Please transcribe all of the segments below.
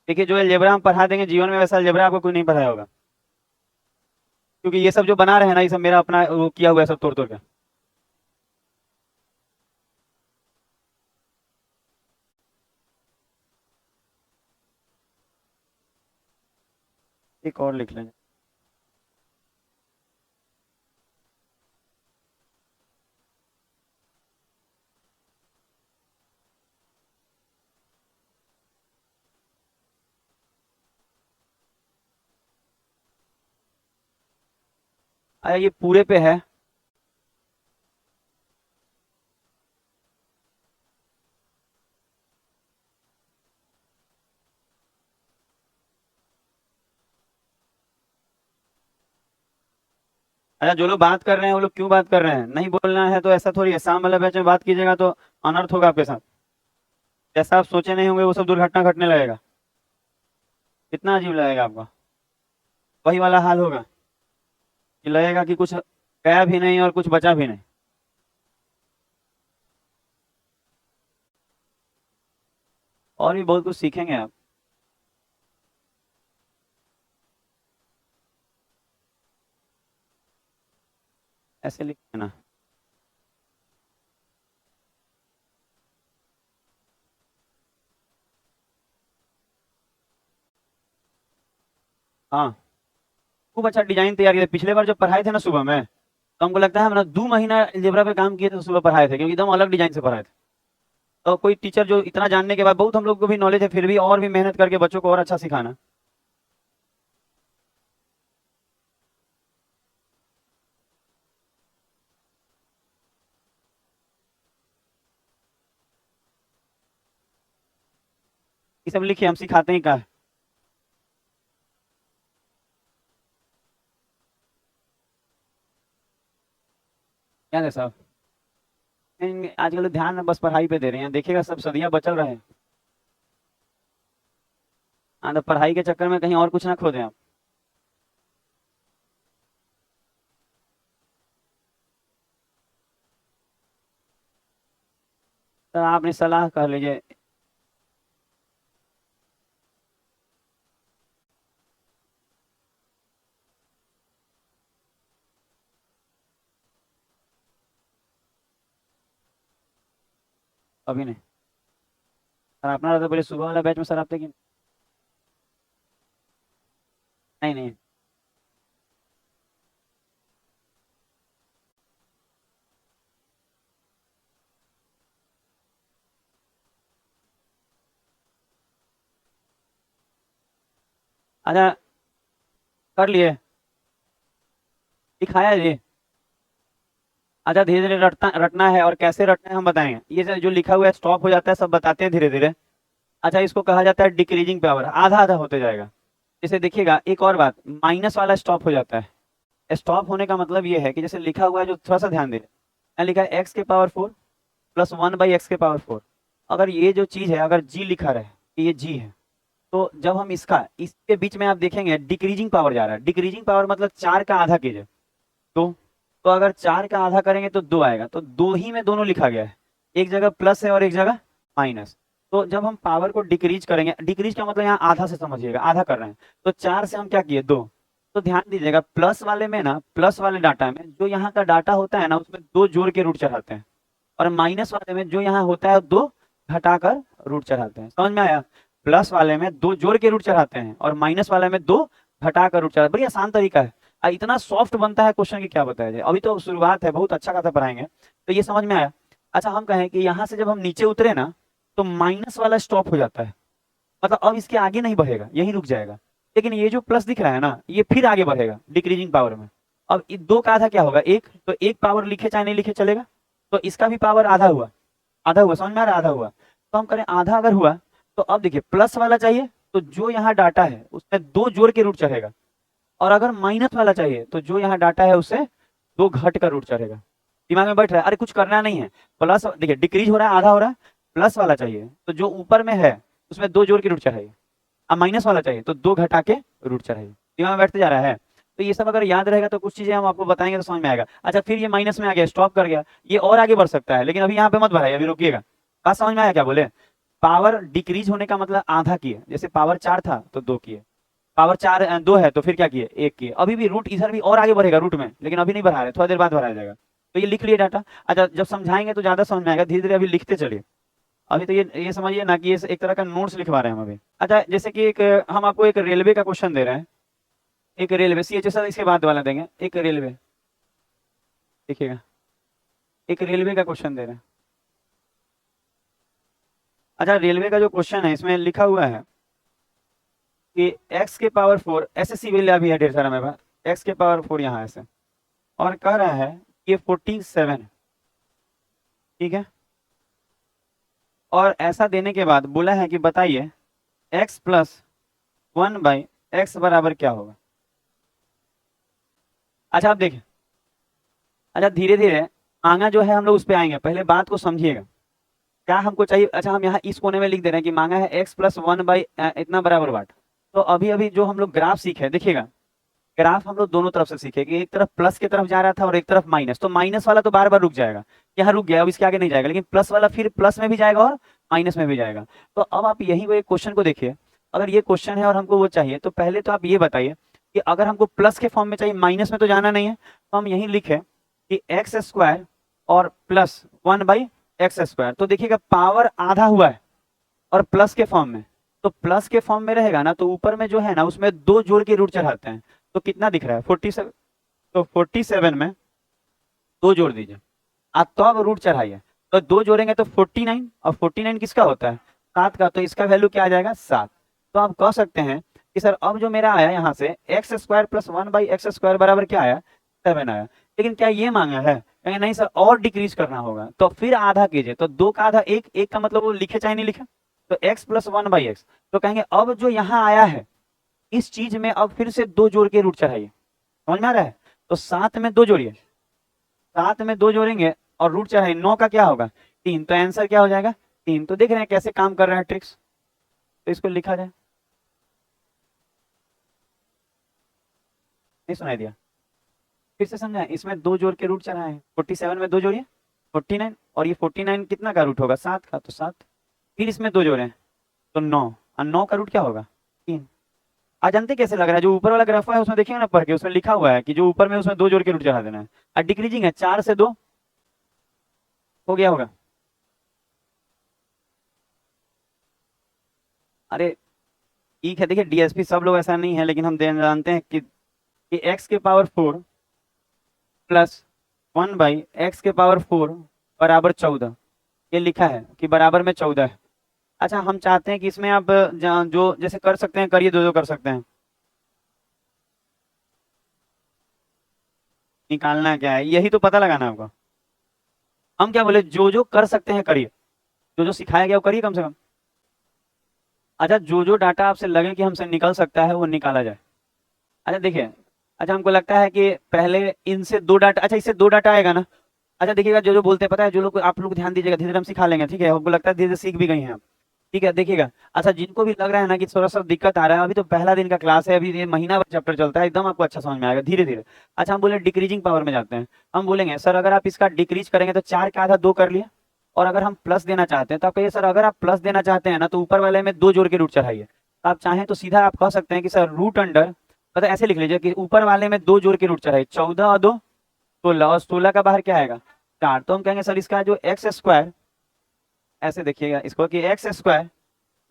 देखिए जो अलजेब्रा हम पढ़ा देंगे जीवन में, वैसा अलजेब्रा आपको कोई नहीं पढ़ाया होगा, क्योंकि ये सब जो बना रहे हैं ना, ये सब मेरा अपना वो किया हुआ है, सब तोड़ तोड़ के। एक और लिख लेंगे। अरे ये पूरे पे है। अच्छा जो लोग बात कर रहे हैं वो लोग क्यों बात कर रहे हैं, नहीं बोलना है तो ऐसा थोड़ी है, शाम वाला बैच में बात कीजिएगा तो अनर्थ होगा आपके साथ। जैसा आप सोचे नहीं होंगे वो सब दुर्घटना घटने लगेगा। कितना अजीब लगेगा आपको। वही वाला हाल होगा कि लगेगा कि कुछ गया भी नहीं और कुछ बचा भी नहीं। और भी बहुत कुछ सीखेंगे आप। ऐसे लिखना ना। हाँ खूब अच्छा डिजाइन तैयार किया। पिछले बार जब पढ़ाए थे ना सुबह में, तो हमको लगता है हम ना 2 महीना अलजेब्रा पे काम किए थे, तो सुबह पढ़ाए थे, क्योंकि एकदम अलग डिजाइन से पढ़ाए थे। तो कोई टीचर जो इतना जानने के बाद, बहुत हम लोग को भी नॉलेज है, फिर भी और भी मेहनत करके बच्चों को और अच्छा सिखाना। ये सब लिखिए, हम सिखाते ही का है। क्या है साहब, आजकल तो ध्यान बस पढ़ाई पे दे रहे हैं, देखिएगा सब सदियां बचल रहे हैं। हाँ तो पढ़ाई के चक्कर में कहीं और कुछ ना खो दें आप। तो आपने सलाह कर लीजिए। अभी नहीं सर, अपना रहता पहले सुबह वाला बैच में सर, आप थे कि नहीं? नहीं। अच्छा कर लिए, दिखाया जी। अच्छा धीरे धीरे रटता रटना है, और कैसे रटना है हम बताएंगे। ये जो लिखा हुआ है स्टॉप हो जाता है, सब बताते हैं धीरे धीरे। अच्छा इसको कहा जाता है डिक्रीजिंग पावर, आधा आधा होते जाएगा। जैसे देखिएगा एक और बात, माइनस वाला स्टॉप हो जाता है। स्टॉप होने का मतलब ये है कि जैसे लिखा हुआ है, जो थोड़ा सा ध्यान दे, यहाँ लिखा है x⁴ प्लस 1/x⁴। अगर ये जो चीज है, अगर g लिखा रहे कि ये g है, तो जब हम इसके बीच में आप देखेंगे डिक्रीजिंग पावर जा रहा है। डिक्रीजिंग पावर मतलब 4 का आधा कीजिए, 2। तो अगर 4 का आधा करेंगे तो 2 आएगा, तो 2 ही में दोनों लिखा गया है, एक जगह प्लस है और एक जगह माइनस। तो जब हम पावर को डिक्रीज करेंगे, डिक्रीज का मतलब यहाँ आधा से समझिएगा, आधा कर रहे हैं, तो 4 से हम क्या किए, 2। तो ध्यान दीजिएगा प्लस वाले में ना, प्लस वाले डाटा में जो यहाँ का डाटा होता है ना, उसमें 2 जोड़ के रूट चढ़ाते हैं, और माइनस वाले में जो यहाँ होता है 2 घटाकर रूट चढ़ाते हैं। समझ में आया? प्लस वाले में 2 जोड़ के रूट चढ़ाते हैं, और माइनस वाले में 2 घटाकर रूट चढ़ाते हैं। बड़ी आसान तरीका है। इतना सॉफ्ट बनता है क्वेश्चन की क्या बताया जाए, अभी तो शुरुआत है, बहुत अच्छा खासा पढ़ाएंगे। तो ये समझ में आया। अच्छा हम कहें कि यहाँ से जब हम नीचे उतरे ना, तो माइनस वाला स्टॉप हो जाता है, मतलब अब इसके आगे नहीं बढ़ेगा, यहीं रुक जाएगा। लेकिन ये जो प्लस दिख रहा है ना, ये फिर आगे बढ़ेगा डिक्रीजिंग पावर में। अब 2 का आधा क्या होगा, 1, तो 1 पावर लिखे चाहे नहीं लिखे चलेगा, तो इसका भी पावर आधा हुआ। आधा हुआ, समझ में आ रहा है? आधा हुआ, तो हम करें आधा अगर हुआ, तो अब देखिए प्लस वाला चाहिए, तो जो यहाँ डाटा है उसमें 2 जोड़ के रूट चढ़ेगा, और अगर माइनस वाला चाहिए तो जो यहाँ डाटा है उससे 2 घट कर रूट चढ़ेगा। दिमाग में बैठ रहा है? अरे कुछ करना नहीं है। प्लस देखिए डिक्रीज हो रहा है, आधा हो रहा है। प्लस वाला चाहिए तो जो ऊपर में है उसमें 2 जोड़ के रूट चढ़ाइए। अब माइनस वाला चाहिए तो 2 घटा के रूट चढ़ाइए। दिमाग में बैठते जा रहा है? तो ये सब अगर याद रहेगा तो कुछ चीजें हम आपको बताएंगे तो समझ में आएगा। अच्छा फिर ये माइनस में आ गया, स्टॉप कर गया, ये और आगे बढ़ सकता है, लेकिन अभी यहाँ पे मत बढ़ाइए, अभी रुकिएगा। बात समझ में आया क्या बोले? पावर डिक्रीज होने का मतलब आधा किए, जैसे पावर 4 था तो 2 किए, पावर 4 2 है तो फिर क्या किए 1 किए। अभी भी रूट इधर भी और आगे बढ़ेगा रूट में, लेकिन अभी नहीं बढ़ा रहे, थोड़ा देर बाद बढ़ाया जाएगा। तो ये लिख लिए डाटा। अच्छा जब समझाएंगे तो ज्यादा समझ में आएगा, धीरे धीरे अभी लिखते चलिए। अभी तो ये समझिए ना कि ये एक तरह का नोट्स लिखवा रहे हैं हम अभी। अच्छा जैसे कि एक हम आपको एक रेलवे का क्वेश्चन दे रहे हैं, एक रेलवे CHS इसके बाद वाला देंगे, एक रेलवे देखिएगा, एक रेलवे का क्वेश्चन दे रहे हैं। अच्छा रेलवे का जो क्वेश्चन है इसमें लिखा हुआ है कि x के पावर 4, ऐसे सिविल अभी है ढेर सारा मेरे पास, x के पावर 4 यहाँ ऐसे, और कह रहा है ये 47 है, ठीक है। और ऐसा देने के बाद बोला है कि बताइए x प्लस 1/x बराबर क्या होगा। अच्छा आप देखिए, अच्छा धीरे धीरे मांगा जो है हम लोग उस पर आएंगे, पहले बात को समझिएगा क्या हमको चाहिए। अच्छा हम यहाँ इस कोने में लिख दे रहे हैं कि मांगा है x प्लस 1/, इतना बराबर वाट। तो अभी अभी जो हम लोग ग्राफ सीखे, देखिएगा ग्राफ हम लोग दोनों तरफ से सीखे कि एक तरफ प्लस की तरफ जा रहा था और एक तरफ माइनस, तो माइनस वाला तो बार बार रुक जाएगा, यहाँ रुक गया, अब इसके आगे नहीं जाएगा, लेकिन प्लस वाला फिर प्लस में भी जाएगा और माइनस में भी जाएगा। तो अब आप यही वो एक क्वेश्चन को देखिए, अगर ये क्वेश्चन है और हमको वो चाहिए, तो पहले तो आप ये बताइए कि अगर हमको प्लस के फॉर्म में चाहिए, माइनस में तो जाना नहीं है, तो हम यही लिखे कि एक्स स्क्वायर और प्लस 1/x²। तो देखिएगा पावर आधा हुआ है और प्लस के फॉर्म में, तो प्लस के फॉर्म में रहेगा ना, तो ऊपर में जो है ना उसमें 2 जोड़ के रूट चढ़ाते हैं, तो कितना दिख रहा है 47। तो 47 में 2 जोड़ दीजिए, आप तो अब रूट चढ़ाइए, तो 2 जोड़ेंगे तो 49, और 49 किसका होता है 7 का, तो इसका वैल्यू क्या आ जाएगा 7। तो आप कह सकते हैं कि सर अब जो मेरा आया यहाँ से x² प्लस 1/x² बराबर क्या आया 7 आया। लेकिन क्या ये मांगा है, कहेंगे नहीं सर और डिक्रीज करना होगा, तो फिर आधा कीजिए, तो 2 का आधा 1, 1 का मतलब वो लिखे चाहे नहीं लिखे, तो x प्लस 1/x। तो कहेंगे अब जो यहाँ आया है इस चीज में अब फिर से 2 जोड़ के रूट चढ़ाइए, समझ में आ रहा है। तो 7 में 2 जोड़िए, 7 में 2 जोड़ेंगे और रूट चढ़ाइए, 9 का क्या होगा 3, तो आंसर क्या हो जाएगा 3। तो देख रहे हैं कैसे काम कर रहा है ट्रिक्स। तो इसको लिखा जाए, नहीं सुनाई दिया, फिर से समझाएं, इसमें 2 जोड़ के रूट चढ़ाए, 47 में 2 जोड़िए 49, और ये 49 कितना का रूट होगा 7 का, तो 7, फिर इसमें 2 जोड़े तो 9, और 9 का रूट क्या होगा 3। आज जानते कैसे लग रहा है, जो ऊपर वाला ग्राफ है उसमें देखिए ना पढ़ के, उसमें लिखा हुआ है कि जो ऊपर में उसमें 2 जोड़ के रूट चढ़ा देना है, और डिक्रीजिंग है 4 से 2 हो गया होगा। अरे ठीक है, देखिए DSP सब लोग ऐसा नहीं है, लेकिन हम जानते हैं कि x के पावर 4 प्लस 1/x के पावर 4 बराबर 14, ये लिखा है कि बराबर में 14 है। अच्छा हम चाहते हैं कि इसमें आप जो जैसे कर सकते हैं करिए, दो कर सकते हैं, निकालना क्या है यही तो पता लगाना है आपको। हम क्या बोले, जो जो कर सकते हैं करिए, जो जो सिखाया गया वो करिए कम से कम। अच्छा जो जो डाटा आपसे लगे कि हमसे निकल सकता है वो निकाला जाए। अच्छा देखिए, अच्छा हमको लगता है कि पहले इनसे 2 डाटा, अच्छा इससे 2 डाटा आएगा ना। अच्छा देखिएगा जो जो बोलते हैं पता है, जो लोग आप लोग ध्यान दीजिएगा, धीरे धीरे हम सिखा लेंगे, ठीक है, हमको लगता है धीरे धीरे सीख भी गई हैं आप, ठीक है। देखिएगा अच्छा जिनको भी लग रहा है ना कि थोड़ा सा दिक्कत आ रहा है, अभी तो पहला दिन का क्लास है, अभी ये महीना भर चैप्टर चलता है, एकदम आपको अच्छा समझ में आएगा धीरे धीरे। अच्छा हम बोले डिक्रीजिंग पावर में जाते हैं, हम बोलेंगे सर अगर आप इसका डिक्रीज करेंगे तो 4 का आधा 2 कर लिया, और अगर हम प्लस देना चाहते हैं तो आप कहिए सर अगर आप प्लस देना चाहते हैं ना तो ऊपर वाले में 2 जोड़ के रूट चढ़ाइए। आप चाहें तो सीधा आप कह सकते हैं कि सर रूट अंडर, मतलब ऐसे लिख लीजिए कि ऊपर वाले में 2 जोड़ के रूट चढ़ाइए, 14 और 2 16, और 16 का बाहर क्या आएगा 4। तो हम कहेंगे सर इसका जो x², ऐसे देखिएगा इसको कि x²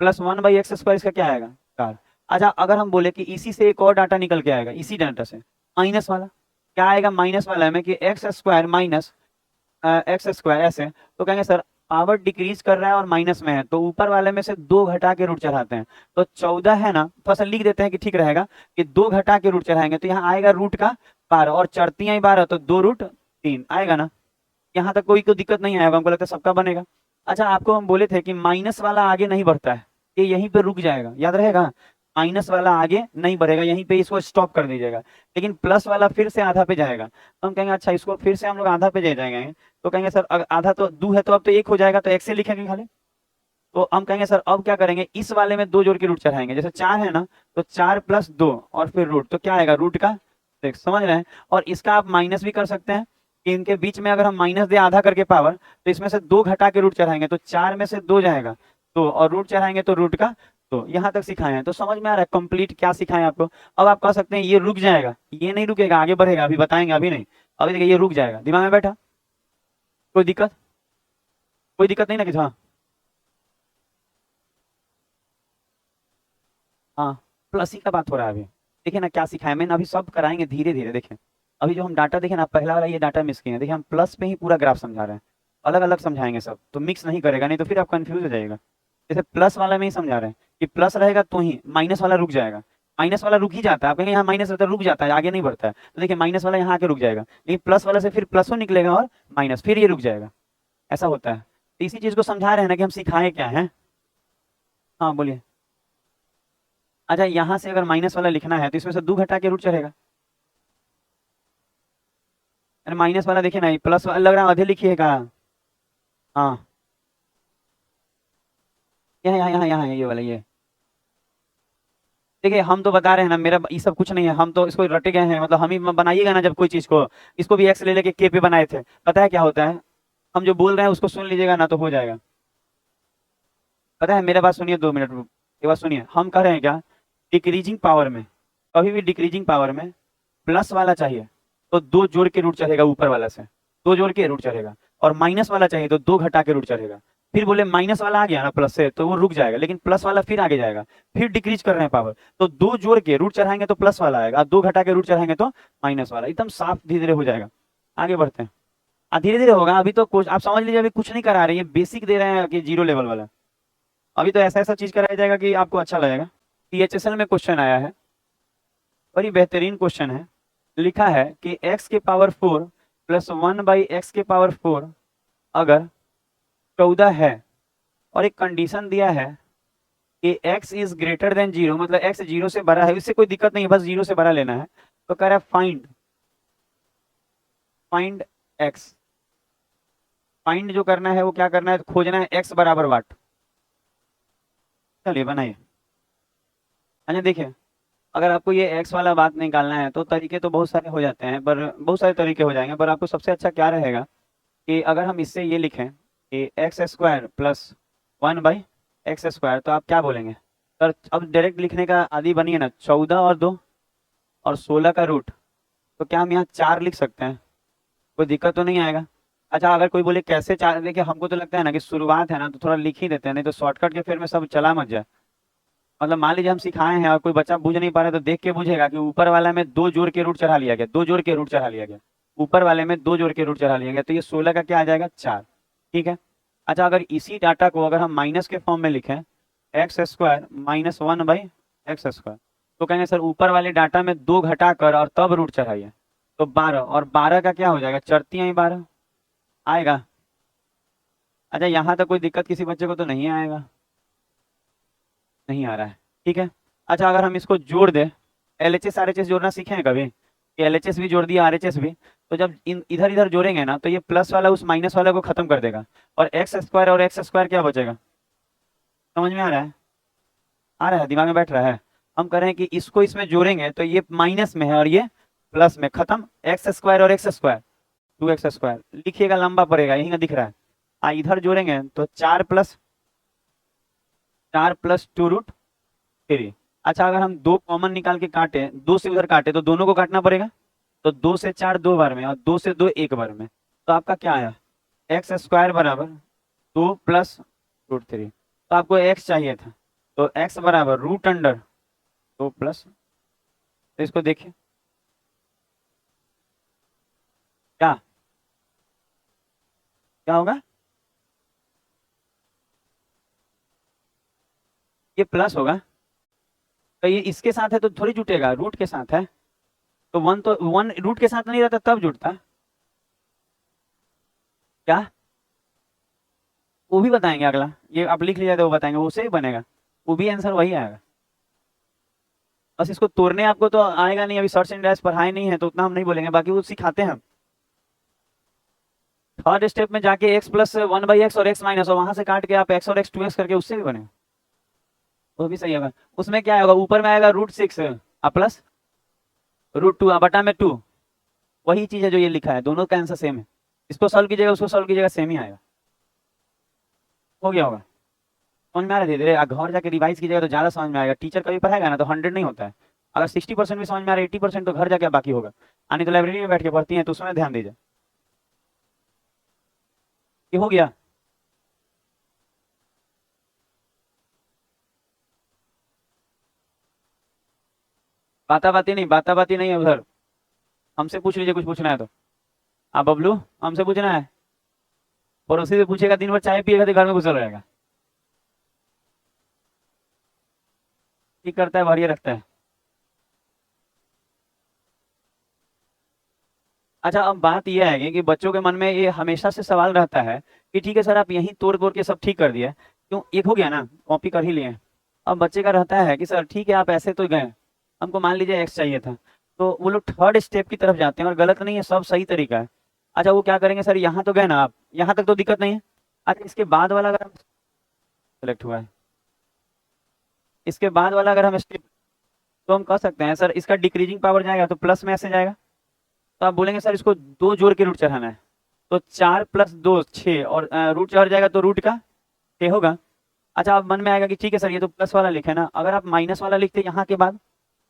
प्लस 1/x² इसका क्या आएगा 4। अच्छा अगर हम बोले कि इसी से एक और डाटा निकल के आएगा, इसी डाटा से माइनस वाला क्या आएगा, माइनस वाला में कि x² माइनस x², ऐसे तो कहेंगे सर पावर डिक्रीज कर रहा है और माइनस में है, तो ऊपर वाले में से 2 घटा के रूट चढ़ाते हैं, तो 14 है ना, थोड़ा सा लिख देते हैं कि ठीक रहेगा कि 2 घटा के रूट चढ़ाएंगे, तो यहाँ आएगा रूट का 12, और चढ़ती है 12 तो 2√3 आएगा ना। यहाँ तक कोई दिक्कत नहीं आएगा, हमको लगता है सबका बनेगा। अच्छा आपको हम बोले थे कि माइनस वाला आगे नहीं बढ़ता है, ये यहीं पे रुक जाएगा, याद रहेगा, माइनस वाला आगे नहीं बढ़ेगा, यहीं पे इसको स्टॉप कर दीजिएगा, लेकिन प्लस वाला फिर से आधा पे जाएगा। तो हम कहेंगे अच्छा इसको फिर से हम लोग आधा पे ले जाएंगे, तो कहेंगे सर आधा तो 2 है तो अब तो 1 हो जाएगा, तो x से लिखेंगे खाली। तो हम कहेंगे सर अब क्या करेंगे, इस वाले में 2 जोड़ के रूट चढ़ाएंगे, जैसे 4 है ना तो 4 + 2 और फिर रूट, तो क्या आएगा रूट का 6, समझ रहे हैं। और इसका आप माइनस भी कर सकते हैं कि इनके बीच में अगर हम माइनस दे आधा करके पावर, तो इसमें से 2 घटा के रूट चढ़ाएंगे, तो 4 में से 2 जाएगा तो और रूट चढ़ाएंगे तो रूट का, तो यहाँ तक सिखाए हैं। तो समझ में आ रहा है कंप्लीट क्या सिखाएं आपको। अब आप कह सकते हैं ये रुक जाएगा, ये नहीं रुकेगा, आगे बढ़ेगा, अभी बताएंगे, अभी नहीं, अभी देखिए ये रुक जाएगा, दिमाग में बैठा, कोई दिक्कत, कोई दिक्कत नहीं ना कि हाँ। हाँ, प्लस ही का बात हो रहा है अभी। देखिए ना क्या सिखाया मैंने, अभी सब कराएंगे धीरे धीरे। देखें अभी जो हम डाटा देखें ना, पहला वाला ये डाटा मिस किए हैं, देखिए हम प्लस पे ही पूरा ग्राफ समझा रहे हैं, अलग अलग समझाएंगे सब, तो मिक्स नहीं करेगा, नहीं तो फिर आप कंफ्यूज हो जाएगा। जैसे प्लस वाला में ही समझा रहे हैं कि प्लस रहेगा तो ही माइनस वाला रुक जाएगा, माइनस वाला रुक ही जाता है, आप कहेंगे यहाँ माइनस रहता है रुक जाता है, आगे नहीं बढ़ता है, तो देखिए माइनस वाला यहाँ आके रुक जाएगा, लेकिन प्लस वाला से फिर प्लस हो निकलेगा और माइनस, फिर ये रुक जाएगा, ऐसा होता है। तो इसी चीज को समझा रहे हैं ना कि हम सिखाए क्या है। हाँ बोलिए। अच्छा यहाँ से अगर माइनस वाला लिखना है तो इसमें से 2 घटा के रूट चढ़ेगा। अरे माइनस वाला देखिए ना, प्लस वाला लग रहा है आधे लिखिएगा। हाँ यहाँ यहाँ यहाँ यहाँ ये वाला ये, देखिए हम तो बता रहे हैं ना, मेरा ये सब कुछ नहीं है, हम तो इसको रटे गए हैं, मतलब हम ही बनाइएगा ना जब कोई चीज को, इसको भी एक्स ले लेके के पे बनाए थे, पता है क्या होता है, हम जो बोल रहे हैं उसको सुन लीजिएगा ना तो हो जाएगा। पता है, मेरा बात सुनिए 2 मिनट, ये बात सुनिए, हम कह रहे हैं क्या, डिक्रीजिंग पावर में, कभी भी डिक्रीजिंग पावर में प्लस वाला चाहिए तो 2 जोड़ के रूट चढ़ेगा ऊपर वाला से, 2 जोड़ के रूट चढ़ेगा, और माइनस वाला चाहिए तो 2 घटा के रूट चढ़ेगा। फिर बोले माइनस वाला आ गया ना प्लस से तो वो रुक जाएगा, लेकिन प्लस वाला फिर आगे जाएगा, फिर डिक्रीज कर रहे हैं पावर, तो 2 जोड़ के रूट चढ़ाएंगे तो प्लस वाला आएगा, 2 घटा के रूट चढ़ाएंगे तो माइनस वाला, एकदम साफ धीरे धीरे हो जाएगा। आगे बढ़ते हैं, धीरे धीरे होगा, अभी तो कुछ आप समझ लीजिए, अभी कुछ नहीं करा रहे हैं, बेसिक दे रहे हैं कि 0 लेवल वाला, अभी तो ऐसा ऐसा चीज कराया जाएगा कि आपको अच्छा लगेगा। THSL में क्वेश्चन आया है, बड़ी बेहतरीन क्वेश्चन है, लिखा है कि x के पावर 4 प्लस 1/x के पावर 4 अगर 14 है, और एक कंडीशन दिया है कि x इज ग्रेटर देन 0, मतलब x 0 से बड़ा है, इससे कोई दिक्कत नहीं है, बस 0 से बड़ा लेना है, तो कह रहा है फाइंड, फाइंड x, फाइंड जो करना है वो क्या करना है, खोजना है x बराबर वाट। चलिए बनाइए। अच्छा देखिए, अगर आपको ये एक्स वाला बात निकालना है तो तरीके तो बहुत सारे हो जाते हैं, पर बहुत सारे तरीके हो जाएंगे, पर आपको सबसे अच्छा क्या रहेगा कि अगर हम इससे ये लिखें कि x² प्लस 1/x², तो आप क्या बोलेंगे सर, अब डायरेक्ट लिखने का आदि बनिए ना, 14 और 2 और 16 का रूट, तो क्या हम यहाँ 4 लिख सकते हैं, कोई दिक्कत तो नहीं आएगा। अच्छा अगर कोई बोले कैसे 4, देखिए हमको तो लगता है ना कि शुरुआत है ना तो थोड़ा लिख ही देते हैं, नहीं तो शॉर्टकट के फिर में सब चला मच जाए, मतलब मान लीजिए हम सिखाए हैं और कोई बच्चा बुझ नहीं पा रहा है, तो देख के बुझेगा कि ऊपर वाला में 2 जोड़ के रूट चढ़ा लिया गया, 2 जोड़ के रूट चढ़ा लिया गया, ऊपर वाले में 2 जोड़ के रूट चढ़ा लिया गया, तो ये 16 का क्या आ जाएगा 4, ठीक है। अच्छा अगर इसी डाटा को अगर हम माइनस के फॉर्म में लिखें, x² माइनस 1/x², तो कहेंगे सर ऊपर वाले डाटा में 2 घटा कर और तब रूट चढ़ाइए, तो 12, और 12 का क्या हो जाएगा, चढ़ती ही 12 आएगा। अच्छा यहाँ तक कोई दिक्कत किसी बच्चे को तो नहीं आएगा, नहीं आ रहा है, ठीक है। अच्छा अगर हम इसको जोड़ दें, LHS RHS जोड़ना सीखे हैं कभी, कि LHS भी जोड़ दिया RHS भी, तो जब इन इधर इधर जोड़ेंगे ना तो ये प्लस वाला उस माइनस वाला को खत्म कर देगा, और x² और x² क्या बचेगा, समझ में आ रहा है, आ रहा है, दिमाग में बैठ रहा है। हम कह रहे हैं कि इसको इसमें जोड़ेंगे तो ये माइनस में है और ये प्लस में, खत्म, x² और x², 2x², लिखिएगा लंबा पड़ेगा, यही ना दिख रहा है, इधर जोड़ेंगे तो 4+2√3। अच्छा अगर हम 2 कॉमन निकाल के काटे, 2 से उधर काटे तो दोनों को काटना पड़ेगा, तो 2 से 4 2 बार में और 2 से 2 1 बार में, तो आपका क्या आया, x² बराबर 2+√3, तो आपको x चाहिए था, तो x बराबर √2 प्लस, तो इसको देखिए क्या क्या होगा, ये प्लस होगा, तो ये इसके साथ है तो थोड़ी जुटेगा, रूट के साथ है, तो 1, तो 1 रूट के साथ नहीं रहता तब जुटता, क्या वो भी बताएंगे अगला, ये आप लिख लिया तो वो बताएंगे, उससे ही बनेगा, वो भी आंसर वही आएगा, बस इसको तोड़ने आपको तो आएगा नहीं, अभी सर्च एंड डैश पढ़ाए नहीं है तो उतना हम नहीं बोलेंगे, बाकी वो सिखाते हैं। थर्ड स्टेप में जाके x+1/x और x माइनस, और वहां से काट के आप x और x 2x करके उससे भी बनेगा, वो भी सही होगा। उसमें क्या होगा, ऊपर में आएगा √6 प्लस √2 बटा में 2, वही चीज है जो ये लिखा है, दोनों का आंसर सेम है, इसको सॉल्व कीजिएगा उसको सॉल्व कीजिएगा सेम ही आएगा, हो गया होगा। समझ में आ रहा है? धीरे धीरे घर जाके रिवाइज कीजिएगा तो ज्यादा समझ में आएगा। टीचर कभी पढ़ाएगा ना तो 100 नहीं होता है। अगर 60% भी समझ में आ रहा है, 80% तो घर जाके बाकी होगा। आनी तो लाइब्रेरी में बैठ के पढ़ती है तो उसमें ध्यान दीजिए। ये हो गया। बाता बाती नहीं है उधर। हमसे पूछ लीजिए, कुछ पूछना है तो। आप बबलू, हमसे पूछना है? पड़ोसी से पूछेगा, दिन भर चाय पिएगा तो घर में घुसल रहेगा। ठीक करता है, बढ़िया रखता है। अच्छा, अब बात यह है कि बच्चों के मन में ये हमेशा से सवाल रहता है कि ठीक है सर, आप यहीं तोड़ तोड़ के सब ठीक कर दिए, क्यों एक हो गया ना, कॉपी कर ही लिए। अब बच्चे का रहता है कि सर ठीक है, आप ऐसे तो गए, हमको मान लीजिए एक्स चाहिए था, तो वो लोग थर्ड स्टेप की तरफ जाते हैं, और गलत नहीं है, सब सही तरीका है। अच्छा, वो क्या करेंगे, सर यहाँ तो गए ना आप, यहाँ तक तो दिक्कत नहीं है। अच्छा, इसके बाद वाला अगर हम सेलेक्ट हुआ है, इसके बाद वाला अगर हम स्टेप, तो हम कह सकते हैं सर इसका डिक्रीजिंग पावर जाएगा तो प्लस में ऐसे जाएगा। तो आप बोलेंगे सर इसको दो जोड़ के रूट चढ़ाना है, तो 4 + 2 6, और रूट चढ़ जाएगा तो रूट का 6 होगा। अच्छा, अब मन में आएगा कि ठीक है सर, ये तो प्लस वाला लिखे ना, अगर आप माइनस वाला लिखते यहाँ के बाद,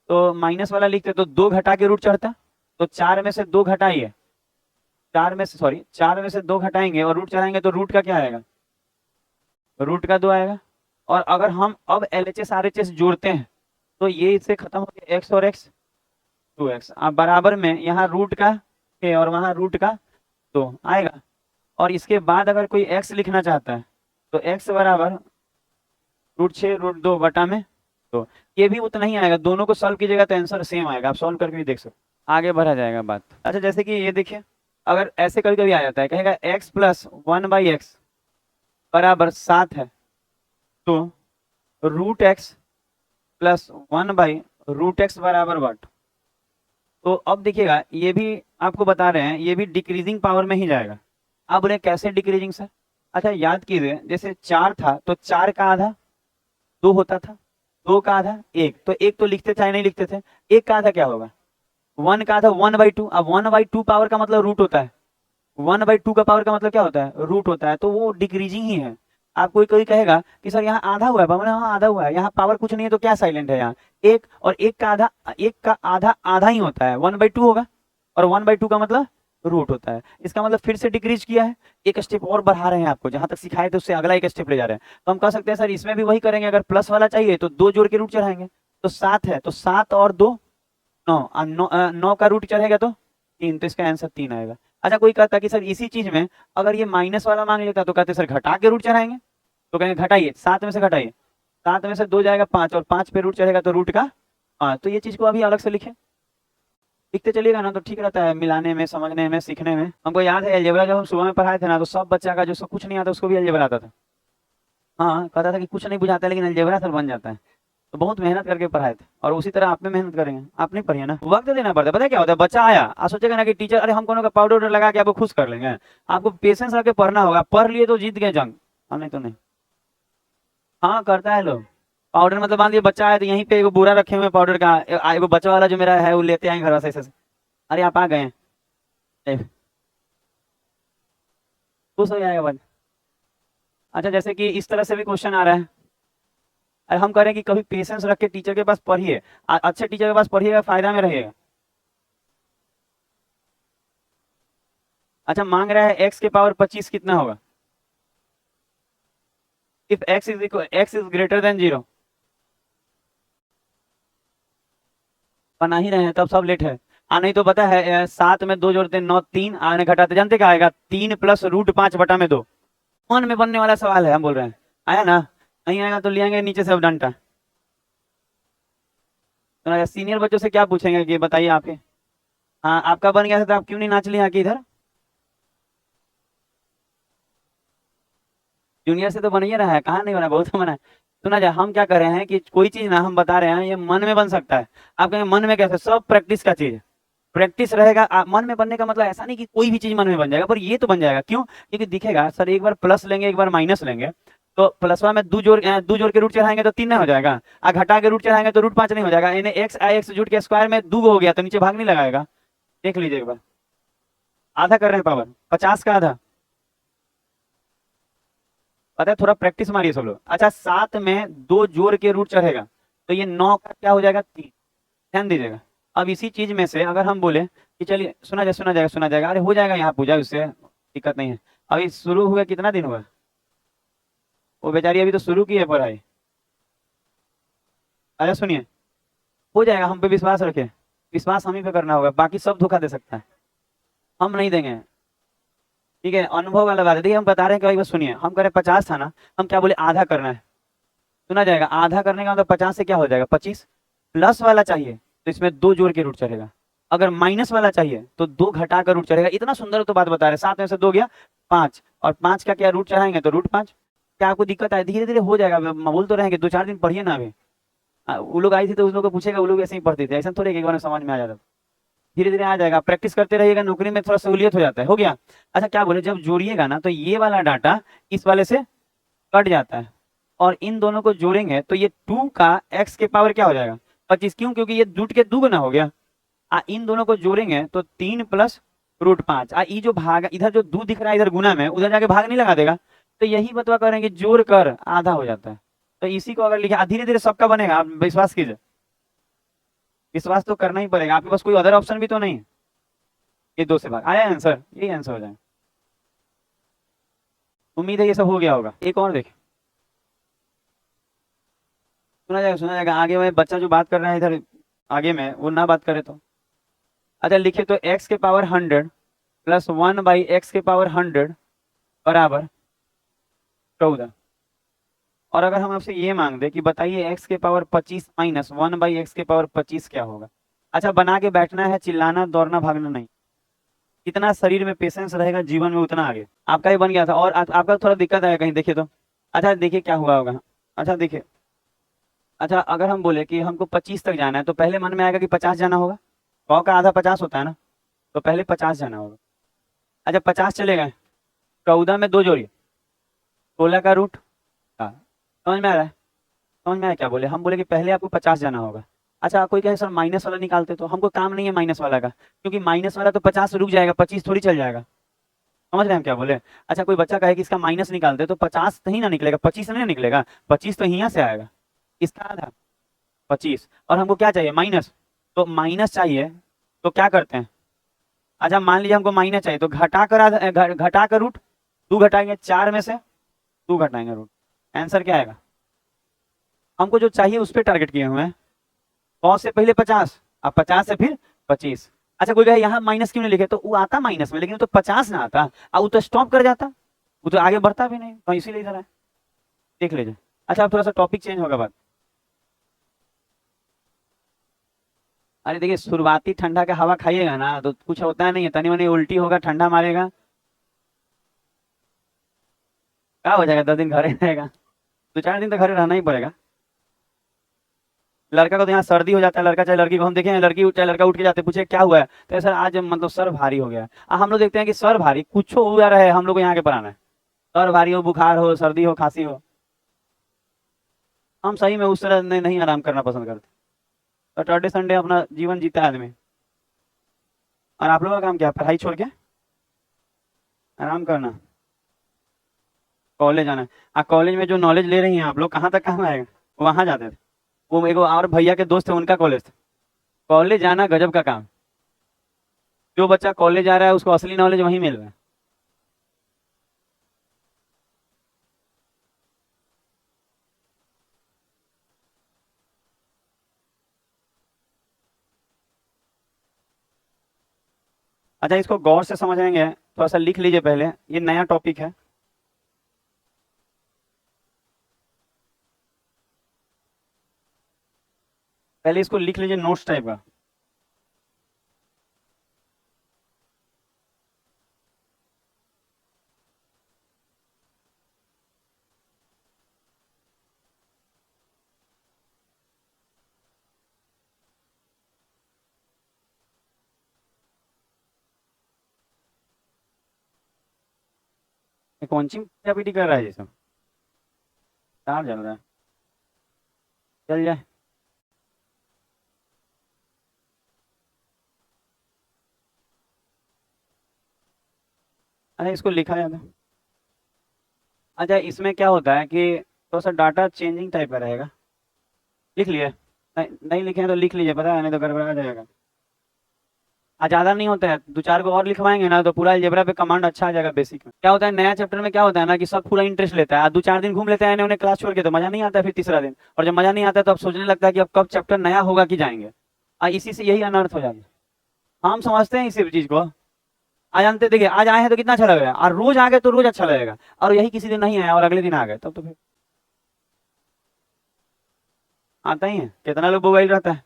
तो माइनस वाला लिखते तो 2 घटा के रूट चढ़ता, तो 4 में से 2 घटाइए, 4 में से 2 घटाएंगे और रूट चढ़ाएंगे तो रूट का क्या आएगा, रूट का 2 आएगा। और अगर हम अब LHS RHS जोड़ते हैं तो ये इससे खत्म हो गया, एक्स और एक्स 2x, अब बराबर में यहाँ रूट का 6 और वहाँ रूट का 2 आएगा। और इसके बाद अगर कोई x लिखना चाहता है तो x बराबर √6 √2 तो ये भी उतना ही आएगा। दोनों को सॉल्व कीजिएगा तो आंसर सेम आएगा, आप सॉल्व करके भी देख सकते, आगे बढ़ा जाएगा बात। अच्छा, जैसे कि ये देखिए, अगर ऐसे कभी कभी आ जाता है, कहेगा x + 1/x बराबर 7 है, तो √x + 1/√x बराबर व्हाट। तो अब देखिएगा, ये भी आपको बता रहे हैं, ये भी डिक्रीजिंग पावर में ही जाएगा। आप बोले कैसे डिक्रीजिंग सर? अच्छा, याद कीजिए, जैसे 4 था तो 4 का आधा 2 होता था, 2 का आधा 1, तो 1 तो लिखते चाहे नहीं लिखते थे। 1 का आधा क्या होगा, 1 का आधा 1/2। अब 1/2 पावर का मतलब रूट होता है, 1/2 का पावर का मतलब क्या होता है, रूट होता है, तो वो डिक्रीजिंग ही है। आप कोई कोई कहेगा कि सर यहाँ आधा हुआ है, मैंने हाँ आधा हुआ है, यहाँ पावर कुछ नहीं है तो क्या साइलेंट है यहाँ, 1, और 1 का आधा, 1 का आधा आधा ही होता है, 1/2 होगा, और 1/2 का मतलब रूट होता है। इसका मतलब फिर से डिक्रीज किया है, एक स्टेप और बढ़ा रहे हैं, आपको जहां तक सिखाए थे उससे अगला एक स्टेप ले जा रहे हैं। तो हम कह सकते हैं सर इसमें भी वही करेंगे, अगर प्लस वाला चाहिए तो 2 जोड़ के रूट चढ़ाएंगे, तो 7 है तो 7 और 2 9, 9 का रूट चढ़ेगा तो 3, तो इसका आंसर 3 आएगा। अच्छा, कोई कहता कि सर इसी चीज में अगर ये माइनस वाला मांग लेता तो कहते सर घटा के रूट चढ़ाएंगे, तो कहेंगे घटाइए, 7 में से घटाइए, 7 में से 2 जाएगा 5, और 5 पे रूट चढ़ेगा तो रूट का 5। तो ये चीज को अभी अलग से लिखे, लिखते चलिएगा ना तो ठीक रहता है, मिलाने में, समझने में, सीखने में। हमको याद है अलजेब्रा जब हम सुबह में पढ़ाए थे ना, तो सब बच्चा का जो कुछ नहीं आता उसको भी अलजेब्रा आता था। हाँ, कहता था कि कुछ नहीं बुझाता लेकिन अलजेब्रा सर बन जाता है। तो बहुत मेहनत करके पढ़ाए थे, और उसी तरह आप में मेहनत करेंगे। आप नहीं पढ़िए ना, वक्त देना पड़ता है। पता है क्या होता है, बच्चा आया आप सोचेगा ना कि टीचर अरे हम कोनो का पाउडर वाउडर लगा के आपको खुश कर लेंगे। आपको पेशेंस रख के पढ़ना होगा, पढ़ लिए तो जीत गए जंग, हम नहीं तो नहीं। हाँ, करता है लोग। पाउडर मतलब मान लीजिए बच्चा आया तो यहीं पे एगो बोरा रखे हुए पाउडर का, एगो बच्चा वाला जो मेरा है वो लेते आए घर से ऐसे से। अरे आप आ गए हैं, खुश हो जाएगा बच्चा। अच्छा, जैसे कि इस तरह से भी क्वेश्चन आ रहा है, अरे हम कह रहे हैं कि कभी पेशेंस रख के टीचर के पास पढ़िए, अच्छे टीचर के पास पढ़िएगा, फायदा में रहिएगा। अच्छा, मांग रहा है x के पावर 25 कितना होगा, if x is greater than 0। बना ही रहे हैं तब सब लेट है। नहीं तो पता है 7 में 2 जोड़ते 9, 3 आने घटाते जानते क्या आएगा, 3 + √5/2। मन में बनने वाला सवाल है, हम बोल रहे हैं। आया ना, नहीं आएगा तो ले आएंगे नीचे से अब डंडा। तो सीनियर बच्चों से क्या पूछेंगे कि बताइए आपके, हाँ आपका बन गया था तो आप क्यों नहीं नाच लिए आके इधर। जूनियर से तो बन ही रहा है, कहाँ नहीं बना, बहुत बना है। सुना जाए, हम क्या कर रहे हैं कि कोई चीज ना हम बता रहे हैं ये मन में बन सकता है। आप कहेंगे मन में कैसे, सब प्रैक्टिस का चीज है। प्रैक्टिस रहेगा, मन में बनने का मतलब ऐसा नहीं कि कोई भी चीज मन में बन जाएगा, पर ये तो बन जाएगा। क्यों, क्योंकि दिखेगा सर एक बार प्लस लेंगे एक बार माइनस लेंगे, तो प्लसवा में 2 जोड़ के रूट चढ़ाएंगे तो 3 नहीं हो जाएगा, घटा के रूट चढ़ाएंगे तो √5 नहीं हो जाएगा, यानी x जुट के स्क्वायर में 2 हो गया तो नीचे भाग नहीं लगाएगा। देख लीजिए एक बार, आधा कर रहे हैं पावर, 50 का आधा पता है, थोड़ा प्रैक्टिस मारिए सब लोग। अच्छा, 7 में 2 जोड़ के रूट चढ़ेगा तो ये 9 का क्या हो जाएगा, 3। ध्यान दीजिएगा। अब इसी चीज में से अगर हम बोले कि चलिए सुना जाए, सुना जाएगा, सुना जाएगा, अरे हो जाएगा यहाँ पूजा, उससे दिक्कत नहीं है। अभी शुरू हुआ कितना दिन हुआ, वो बेचारी अभी तो शुरू की है पढ़ाई। अरे सुनिए, हो जाएगा, हम पे विश्वास रखे। विश्वास हम ही पे करना होगा, बाकी सब धोखा दे सकता है, हम नहीं देंगे। ठीक है, अनुभव वाला बात है। देखिए हम बता रहे हैं कि भाई बस सुनिए, हम करें 50 था ना, हम क्या बोले आधा करना है। सुना जाएगा, आधा करने का मतलब 50 से क्या हो जाएगा, 25। प्लस वाला चाहिए तो इसमें 2 जोड़ के रूट चढ़ेगा। अगर माइनस वाला चाहिए तो 2 घटा कर रूट चढ़ेगा। इतना सुंदर तो बात बता रहे हैं। 7 में से 2 गया 5, और 5 का क्या रूट चढ़ाएंगे तो √5। क्या आपको दिक्कत है, धीरे धीरे हो जाएगा। बोल तो रहेंगे 2-4 दिन पढ़िए ना अभी। वो लोग आई थी तो उस लोग को पूछेगा, वो लोग ऐसे ही पढ़ते थे, ऐसा थोड़ी एक बार में समझ में आ जाता। धीरे धीरे आ जाएगा, प्रैक्टिस करते रहिएगा, नौकरी में थोड़ा सहूलियत हो जाता है। हो गया। अच्छा क्या बोले, जब जोड़िएगा ना तो ये वाला डाटा इस वाले से कट जाता है, और इन दोनों को जोड़ेंगे तो ये 2 का x के पावर क्या हो जाएगा, 25। क्यों, क्योंकि ये रूट के दुगना हो गया। इन दोनों को जोड़ेंगे तो 3 प्लस √5। ये जो भाग इधर जो 2 दिख रहा है इधर गुना में, उधर जाके भाग नहीं लगा देगा। तो यही बतवा करेंगे, जोड़ कर आधा हो जाता है। तो इसी को अगर लिखा, धीरे धीरे सबका बनेगा, आप विश्वास कीजिए। विश्वास तो करना ही पड़ेगा, आपके पास कोई अदर ऑप्शन भी तो नहीं है। ये 2 से भाग आया आंसर, यही आंसर हो जाएगा। उम्मीद है ये सब हो गया होगा। एक और देखें, सुना जाएगा, सुना जाएगा। आगे में बच्चा जो बात कर रहा है इधर आगे में, वो ना बात करे तो। अच्छा लिखिए तो x के पावर 100 प्लस 1/x के पावर 100 बराबर 14। और अगर हम आपसे ये मांग दे कि बताइए x के पावर 25 माइनस 1/x के पावर 25 क्या होगा। अच्छा बना के बैठना है, चिल्लाना दौड़ना भागना नहीं। जितना शरीर में पेशेंस रहेगा जीवन में उतना आगे। आपका ही बन गया था, और आपका थोड़ा दिक्कत है कहीं, देखिए तो। अच्छा देखिए क्या हुआ होगा। अच्छा देखिए, अच्छा अगर हम बोले कि हमको 25 तक जाना है तो पहले मन में आएगा कि 50 जाना होगा। 100 का आधा 50 होता है ना, तो पहले 50 जाना होगा। अच्छा 50 चले गए, 14 में 2 जोड़िए, 16 का रूट। हाँ, समझ में आ रहा है, समझ में आया क्या बोले, हम बोले कि पहले आपको 50 जाना होगा। अच्छा कोई कहे सर माइनस वाला निकालते, तो हमको काम नहीं है माइनस वाला का, क्योंकि माइनस वाला तो 50 रुक जाएगा, 25 थोड़ी चल जाएगा। समझ रहे हैं हम क्या बोले। अच्छा कोई बच्चा कहे कि इसका माइनस निकालते, तो 50 तो ही ना निकलेगा, 25 नहीं निकलेगा, 25 तो यहाँ से आएगा, इसका आधा 25। और हमको क्या चाहिए, माइनस। तो माइनस चाहिए तो क्या करते हैं। अच्छा मान लीजिए हमको माइनस चाहिए, तो घटा कर आधा, घटा कर रूट 2 घटाएंगे, 4 में से 2 घटाएंगे रूट। आंसर क्या आएगा, हमको जो चाहिए उस पर टारगेट किए हुए हैं। 100 से पहले 50, अब 50 से फिर 25। अच्छा कोई कहे यहाँ माइनस क्यों नहीं लिखे, तो वो आता माइनस में, लेकिन वो तो 50 ना आता, अब वो तो स्टॉप कर जाता, वो तो आगे बढ़ता भी नहीं, तो इसीलिए इधर है। देख लीजिए। अच्छा अब थोड़ा सा टॉपिक चेंज होगा बात। अरे देखिए, शुरुआती ठंडा का हवा खाइएगा ना तो कुछ होता नहीं है, तनी मनी उल्टी होगा, ठंडा मारेगा, क्या हो जाएगा, 10 दिन घर ही रहेगा। 2-4 दिन तो घर रहना ही पड़ेगा। लड़का को तो यहाँ सर्दी हो जाता है, लड़का चाहे लड़की को हम देखें, लड़की चाहे लड़का उठ के जाते पूछे क्या हुआ है, तो सर आज मतलब सर भारी हो गया है। हम लोग देखते हैं कि सर भारी कुछ हो जा रहा है, हम लोग को यहाँ के पढ़ाना है। सर भारी हो, बुखार हो, सर्दी हो, खांसी हो, हम सही में उस तरह नहीं आराम करना पसंद करते। सैटरडे संडे अपना जीवन जीता है आदमी। और आप लोगों का काम क्या है, पढ़ाई छोड़ के आराम करना, कॉलेज आना। कॉलेज में जो नॉलेज ले रही हैं आप लोग, कहाँ तक काम आएगा, वहां जाते थे। वो एक और भैया के दोस्त थे, उनका कॉलेज था। कॉलेज जाना गजब का काम। जो बच्चा कॉलेज जा रहा है उसको असली नॉलेज वहीं मिल रहा है। अच्छा इसको गौर से समझेंगे, थोड़ा सा लिख लीजिए पहले, ये नया टॉपिक है। पहले इसको लिख लीजिए नोट्स टाइप का। ये कौन सी पीटी कर रहा है ये सब, तार जल रहा है, चल जाए। अरे इसको लिखा जाता है। अच्छा, इसमें क्या होता है कि थोड़ा सा डाटा चेंजिंग टाइप का रहेगा। लिख लिए? नहीं, नहीं लिखे हैं तो लिख लीजिए, पता है नहीं तो गड़बड़ा जाएगा। ज़्यादा नहीं होता है, दो चार को और लिखवाएंगे ना तो पूरा अलजेब्रा पे कमांड अच्छा आ जाएगा बेसिक में। क्या होता है नया चैप्टर में, क्या होता है ना कि सब पूरा इंटरेस्ट लेता है, दो चार दिन घूम लेते हैं उन्हें क्लास छोड़ के, तो मजा नहीं आता है फिर तीसरा दिन। और जब मजा नहीं आता है तो अब सोचने लगता है कि अब कब चैप्टर नया होगा कि जाएंगे। इसी से यही अनर्थ हो जाता है। हम समझते हैं इसी चीज को। आज जानते, देखिए आज आए हैं तो कितना अच्छा लगेगा, और रोज आ गए तो रोज अच्छा लगेगा। और यही किसी दिन नहीं आया और अगले दिन आ गए तब तो फिर आता ही है, कितना लोग मोबाइल रहता है।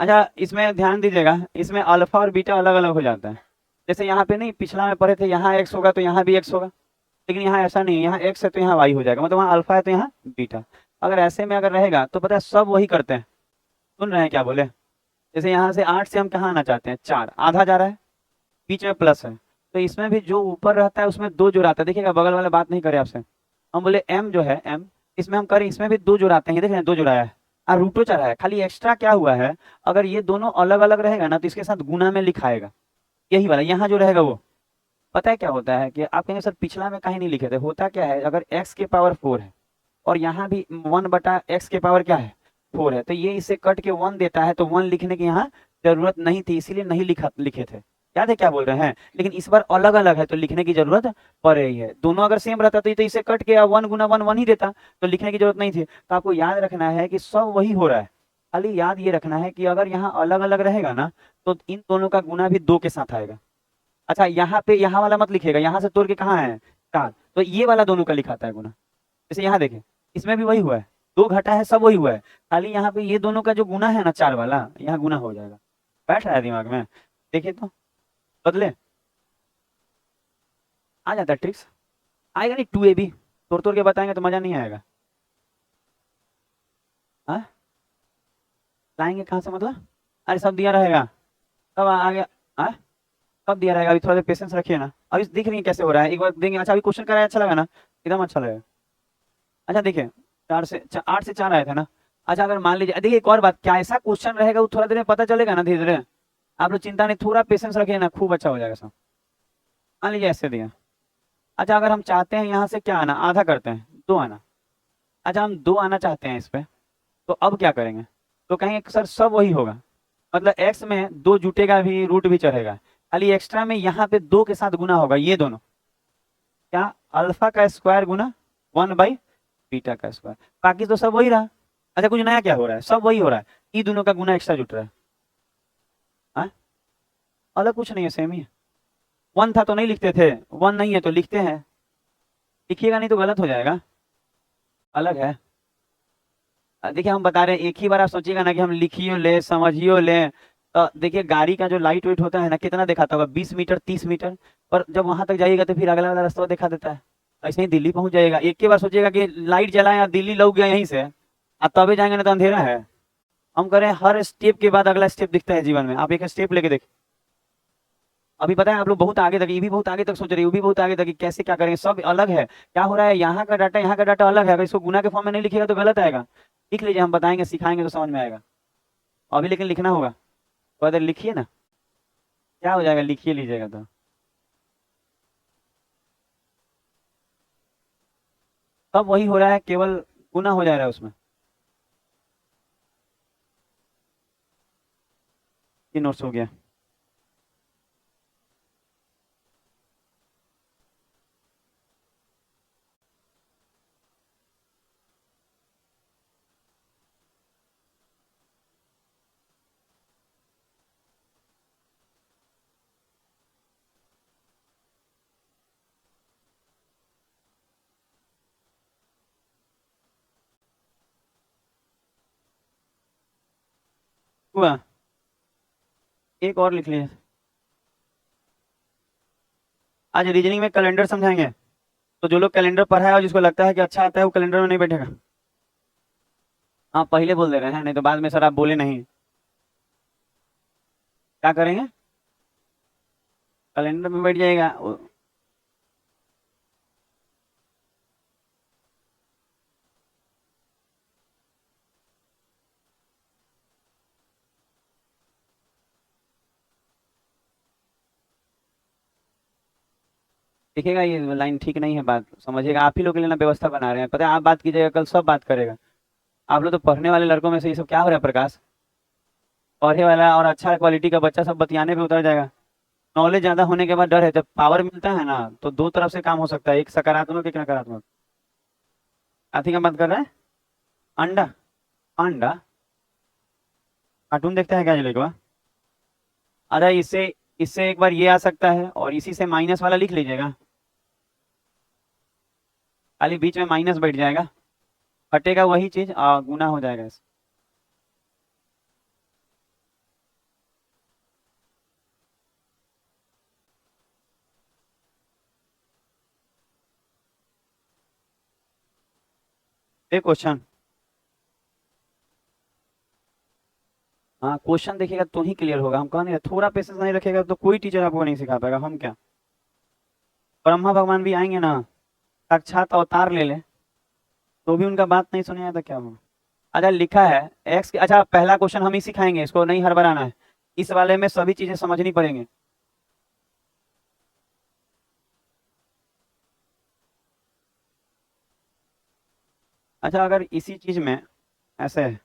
अच्छा, इसमें ध्यान दीजिएगा, इसमें अल्फा और बीटा अलग अलग हो जाता है। जैसे यहाँ पे नहीं, पिछला में पढ़े थे, यहाँ एक्स होगा तो यहाँ भी एक्स होगा। लेकिन यहाँ ऐसा नहीं है, यहाँ एक्स है तो यहाँ वाई हो जाएगा, मतलब वहाँ अल्फा है तो यहाँ बीटा। अगर ऐसे में अगर रहेगा तो पता है सब वही करते हैं। सुन रहे हैं क्या बोले? जैसे यहाँ से 8 से हम कहाँ आना चाहते हैं, 4 आधा जा रहा है, बीच में प्लस है। तो इसमें भी जो ऊपर रहता है उसमें दो जुड़ आता है, देखिएगा बगल वाले बात नहीं करे आपसे। हम बोले एम जो है एम, इसमें हम करें, इसमें भी दो जुड़ाते हैं, ये देख रहे हैं दो जुड़ाया है। और रूटो चढ़ा है, खाली एक्स्ट्रा क्या हुआ है, अगर ये दोनों अलग अलग रहेगा ना तो इसके साथ गुना में लिखाएगा। यही वाला यहाँ जो रहेगा वो, पता है क्या होता है कि आप कहेंगे सर पिछला में कहीं नहीं लिखे थे, होता क्या है, अगर एक्स के पावर 4 है और यहाँ भी 1/x के पावर क्या है, 4 है, तो ये इसे कट के 1 देता है, तो 1 लिखने की यहाँ जरूरत नहीं थी, इसीलिए नहीं लिखे थे। याद है क्या बोल रहे हैं? लेकिन इस बार अलग अलग है तो लिखने की जरूरत पड़ रही है। दोनों अगर सेम रहता तो ये तो इसे कट के 1 गुना 1 1 ही देता, तो लिखने की जरूरत नहीं थी। तो आपको याद रखना है कि सब वही हो रहा है। खाली याद ये रखना है कि अगर यहाँ अलग अलग रहेगा ना तो इन दोनों का गुना भी 2 के साथ आएगा। अच्छा, यहाँ पे यहाँ वाला मत लिखिएगा, यहाँ से तोड़ के कहाँ है, 4, तो ये वाला दोनों का लिखाता है गुना। जैसे यहाँ देखें, इसमें भी वही हुआ है, 2 घटा है, सब वही हुआ है। खाली यहाँ पे ये दोनों का जो गुना है ना 4 वाला, यहाँ गुना हो जाएगा। बैठ रहा है दिमाग में? देखिए तो, बदले, आ जाता है ट्रिक्स। आएगा नहीं 2ab, तोड़ तोड़ के बताएंगे तो मजा नहीं आएगा। हाँ, लाएंगे कहाँ से मतलब? अरे सब दिया रहेगा, कब आ गया? हाँ, कब दिया रहेगा, अभी थोड़ा देर पेशेंस रखिए ना, अभी देख रही है कैसे हो रहा है, एक बार देंगे। अच्छा, अभी क्वेश्चन कराया अच्छा लगा ना, एकदम अच्छा लगेगा। अच्छा देखिए, 8 से 4 आए थे ना। अच्छा, अगर मान लीजिए, देखिए एक और बात, क्या ऐसा क्वेश्चन रहेगा वो थोड़ा देर में पता चलेगा ना धीरे धीरे। आप लोग चिंता नहीं, थोड़ा पेशेंस रखिए ना, खूब अच्छा हो जाएगा सब। मान लीजिए ऐसे दिया। अच्छा, अगर हम चाहते हैं यहाँ से क्या आना, आधा करते हैं, 2 आना। अच्छा, हम 2 आना चाहते हैं इस पे, तो अब क्या करेंगे? तो कहेंगे सर सब वही होगा, मतलब एक्स में 2 जुटेगा भी, रूट भी चढ़ेगा। खाली एक्स्ट्रा में यहाँ पे 2 के साथ गुना होगा, ये दोनों क्या, अल्फा का स्क्वायर गुना 1/बीटा का स्क्वायर। बाकी तो सब वही रहा। अच्छा, कुछ नया क्या हो रहा है, सब वही हो रहा है, ये दोनों का गुना एक्स्ट्रा जुट रहा है। हाँ? अलग कुछ नहीं है, सेम ही है। 1 था तो नहीं लिखते थे, 1 नहीं है तो लिखते हैं। लिखिएगा नहीं तो गलत हो जाएगा। अलग है। देखिए हम बता रहे हैं, एक ही बार आप सोचिएगा ना कि हम लिखियो ले समझियो ले। देखिए गाड़ी का जो लाइट वेट होता है ना, कितना दिखाता होगा, 20 मीटर 30 मीटर। पर जब वहां तक जाइएगा तो फिर अगला वाला रास्ता दिखा देता है। ऐसे ही दिल्ली पहुंच जाएगा, एक ही बार सोचिएगा कि लाइट जलाए और दिल्ली लग गया यहीं से, अब तबे जाएंगे ना तो अंधेरा है। हम करें हर स्टेप के बाद अगला स्टेप दिखता है जीवन में, आप एक स्टेप लेके देखिए। अभी पता है आप लोग बहुत आगे तक, ये भी बहुत आगे तक सोच रहे हैं, वो भी बहुत आगे तक कि कैसे क्या करेंगे, सब अलग है। क्या हो रहा है, यहाँ का डाटा अलग है, अगर इसको गुना के फॉर्म में नहीं लिखिएगा तो गलत आएगा। लिख लीजिए, हम बताएंगे सिखाएंगे तो समझ में आएगा। अभी लेकिन लिखना होगा, तो अगर लिखिए ना, क्या हो जाएगा, लिखिए लीजिएगा तो सब वही हो रहा है, केवल गुना हो जा रहा है उसमें। ये नोट्स हो गया। हुआ, एक और लिख लीजिए। आज रीजनिंग में कैलेंडर समझाएंगे, तो जो लोग कैलेंडर पढ़ा है और जिसको लगता है कि अच्छा आता है वो कैलेंडर में नहीं बैठेगा। हाँ, पहले बोल दे रहे हैं, नहीं तो बाद में सर आप बोले नहीं। क्या करेंगे? कैलेंडर में बैठ जाएगा दिखेगा ये लाइन ठीक नहीं है, बात समझिएगा। आप ही लोग के लिए ना व्यवस्था बना रहे हैं, पता है, आप बात कीजिएगा, कल सब बात करेगा। आप लोग तो पढ़ने वाले लड़कों में से ये सब क्या हो रहा है प्रकाश? पढ़े वाला और अच्छा क्वालिटी का बच्चा सब बतियाने पे उतर जाएगा। नॉलेज ज्यादा होने के बाद डर है, जब पावर मिलता है ना तो दो तरफ से काम हो सकता है, एक सकारात्मक एक नकारात्मक। आती का बात कर रहा है। अंडा। अंडा। कार्टून देखता है क्या ये लड़का? अरे इससे इससे एक बार ये आ सकता है और इसी से माइनस वाला लिख लीजिएगा, खाली बीच में माइनस बैठ जाएगा, हटेगा वही चीज गुना हो जाएगा इससे। एक क्वेश्चन। हाँ क्वेश्चन देखिएगा तो ही क्लियर होगा, हम कह नहीं रहे, थोड़ा पेशेंस नहीं रखेगा तो कोई टीचर आपको नहीं सिखा पाएगा, हम क्या। ब्रह्मा भगवान भी आएंगे ना, साक्षात अवतार ले ले, तो भी उनका बात नहीं सुनेगा तो क्या होगा। अच्छा लिखा है एक्स, अच्छा पहला क्वेश्चन हम ही सिखाएंगे, इसको नहीं हड़बड़ाना है, इस वाले में सभी चीजें समझनी पड़ेंगी। अच्छा अगर इसी चीज में ऐसे है,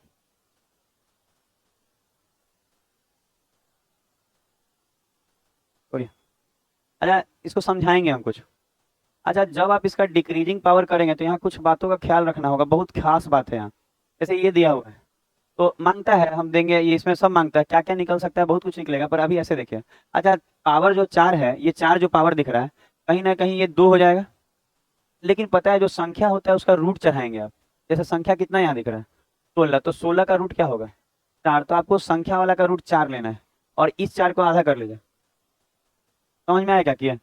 कोई, अच्छा इसको समझाएंगे हम कुछ। अच्छा जब आप इसका डिक्रीजिंग पावर करेंगे तो यहाँ कुछ बातों का ख्याल रखना होगा, बहुत खास बात है यहाँ। जैसे ये दिया हुआ है तो मांगता है, हम देंगे, ये इसमें सब मांगता है, क्या क्या निकल सकता है, बहुत कुछ निकलेगा, पर अभी ऐसे देखिए। अच्छा पावर जो 4 है, ये 4 जो पावर दिख रहा है, कहीं ना कहीं ये 2 हो जाएगा, लेकिन पता है जो संख्या होता है उसका रूट चढ़ाएंगे आप। जैसे संख्या कितना यहाँ दिख रहा है, 16, तो 16 का रूट क्या होगा, 4, तो आपको संख्या वाला का रूट 4 लेना है और इस 4 को आधा कर लीजिए। समझ में आया क्या किया?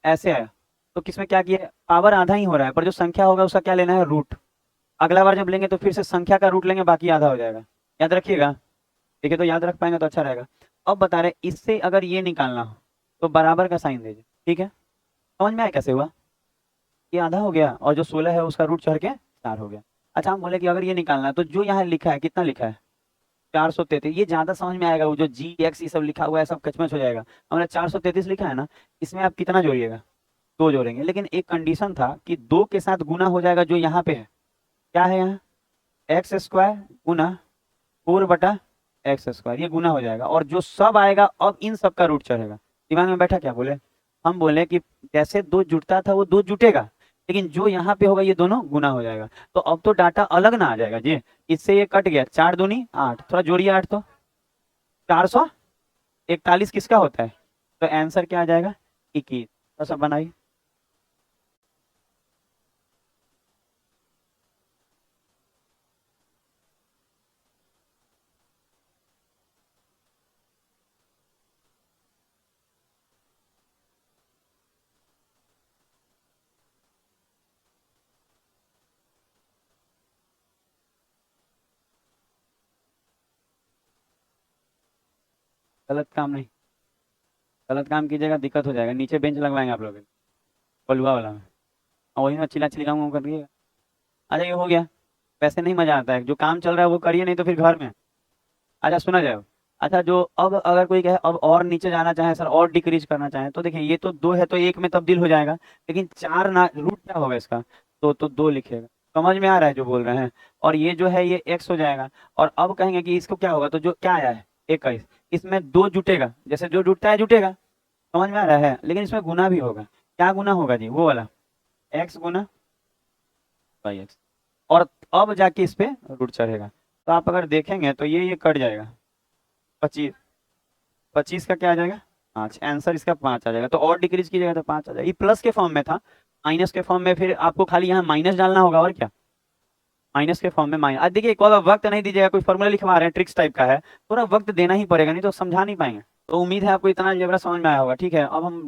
ऐसे आया, तो किसमें क्या किया, पावर आधा ही हो रहा है, पर जो संख्या होगा उसका क्या लेना है, रूट। अगला बार जब लेंगे तो फिर से संख्या का रूट लेंगे, बाकी आधा हो जाएगा, याद रखिएगा। ठीक है, तो याद रख पाएंगे तो अच्छा रहेगा। अब बता रहे इससे अगर ये निकालना हो तो बराबर का साइन दीजिए, ठीक है। समझ में आया कैसे हुआ, ये आधा हो गया और जो 16 है उसका रूट चढ़ के 4 हो गया। अच्छा हम बोले कि अगर ये निकालना है तो जो यहाँ लिखा है, कितना लिखा है, 433, ये ज्यादा समझ में आएगा, वो जो जी एक्स ये सब लिखा हुआ है सब कचमच हो जाएगा। हमने 433 लिखा है ना, इसमें आप कितना जोड़िएगा, 2 जोड़ेंगे, लेकिन एक कंडीशन था कि 2 के साथ गुना हो जाएगा, जो यहाँ पे है, क्या है यहाँ, एक्स स्क्वायर गुना 4/x², ये गुना हो जाएगा, और जो सब आएगा अब इन सब का रूट चढ़ेगा। दिमाग में बैठा क्या बोले, हम बोले कि जैसे 2 जुटता था वो 2 जुटेगा, लेकिन जो यहाँ पे होगा ये दोनों गुना हो जाएगा, तो अब तो डाटा अलग ना आ जाएगा जी। इससे ये कट गया, 4 दूनी 8, थोड़ा जोड़िए 8, तो 441 किसका होता है, तो आंसर क्या आ जाएगा, 21। तो सब बनाइए। गलत काम नहीं, गलत काम कीजिएगा दिक्कत हो जाएगा, नीचे बेंच लगवाएंगे आप लोग पलुआ वाला में, और वही में चिल्ला चिल्ली काम करिएगा। अच्छा ये हो गया, वैसे नहीं मजा आता है, जो काम चल रहा है वो करिए, नहीं तो फिर घर में। अच्छा सुना जाए। अच्छा जो अब अगर कोई कहे अब और नीचे जाना चाहे सर, और डिक्रीज करना चाहे, तो देखिए ये तो 2 है तो 1 में तब्दील हो जाएगा, लेकिन 4 ना, रूट क्या होगा इसका, तो 2 लिखिएगा। समझ में आ रहा है जो बोल रहे हैं, और ये जो है ये x हो जाएगा, और अब कहेंगे कि इसको क्या होगा, तो जो क्या आया है 21, इसमें 2 जुटेगा, जैसे जो जुटता है जुटेगा, समझ में आ रहा है, लेकिन इसमें गुना भी होगा, क्या गुना होगा जी, वो वाला x गुना बाई एक्स, और अब जाके इस पे रूट चढ़ेगा। तो आप अगर देखेंगे तो ये कट जाएगा, 25, 25 का क्या आ जाएगा, 5, आंसर इसका 5 आ जाएगा, तो और डिक्रीज कीजिएगा तो 5 आ जाएगा। ये प्लस के फॉर्म में था, माइनस के फॉर्म में फिर आपको खाली यहाँ माइनस डालना होगा, और क्या, माइनस के फॉर्म में माइनस। अब देखिए कोई वक्त नहीं दीजिएगा, कोई फॉर्मूला लिखवा रहे हैं ट्रिक्स टाइप का है, थोड़ा वक्त देना ही पड़ेगा, नहीं तो समझा नहीं पाएंगे। तो उम्मीद है आपको इतना अलजेब्रा समझ में आया होगा, ठीक है। अब हम